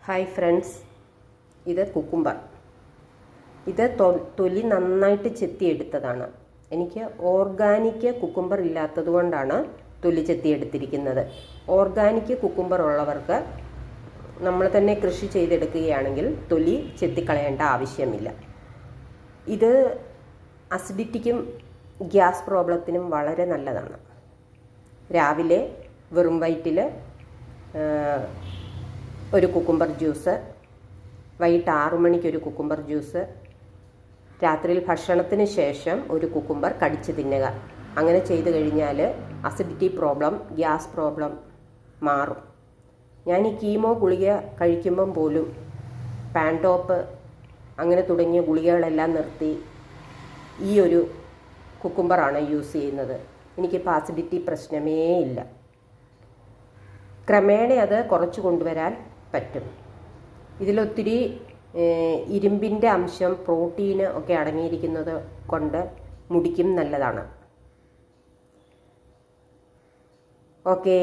Hi friends, ഇത് cucumber. ഇത് തൊലി നന്നായിട്ട് ചെത്തിയെടുത്തതാണ്. എനിക്ക് ഓർഗാനിക് കുക്കുംബർ ഇല്ലാത്തത് കൊണ്ടാണ് തൊലി ചെത്തിയെടുത്തിരിക്കുന്നത്. ഓർഗാനിക് കുക്കുംബർ ഉള്ളവർക്ക് നമ്മൾ തന്നെ കൃഷി ചെയ്തെടുക്കുകയാണെങ്കിൽ തൊലി ചെത്തിക്കളയേണ്ട ആവശ്യമില്ല. ഇത് അസിഡിറ്റിക്കും ഗ്യാസ് പ്രോബ്ലത്തിനും വളരെ നല്ലതാണ്. രാവിലെ വെറും വയറ്റിൽ ഒരു കുക്കുംബർ ജ്യൂസ്, വൈകിട്ട് 6 മണിക്കൊരു കുക്കുംബർ ജ്യൂസ്, രാത്രിയിൽ ഭക്ഷണത്തിന് ശേഷം ഒരു കുക്കുംബർ കടിച്ച് തിന്നുക. അങ്ങനെ ചെയ്തു കഴിഞ്ഞാൽ അസിഡിറ്റി പ്രോബ്ലം, ഗ്യാസ് പ്രോബ്ലം മാറും. ഞാൻ ഈ കീമോ ഗുളിക കഴിക്കുമ്പം പോലും പാൻടോപ്പ് അങ്ങനെ തുടങ്ങിയ ഗുളികകളെല്ലാം നിർത്തി ഈ ഒരു കുക്കുംബറാണ് യൂസ് ചെയ്യുന്നത്. എനിക്കിപ്പോൾ അസിഡിറ്റി പ്രശ്നമേ ഇല്ല. ക്രമേണ അത് കുറച്ച് കൊണ്ടുവരാൻ പറ്റും. ഇതിലൊത്തിരി ഇരുമ്പിൻ്റെ അംശം, പ്രോട്ടീന് ഒക്കെ അടങ്ങിയിരിക്കുന്നത് കൊണ്ട് മുടിക്കും നല്ലതാണ്. ഓക്കേ.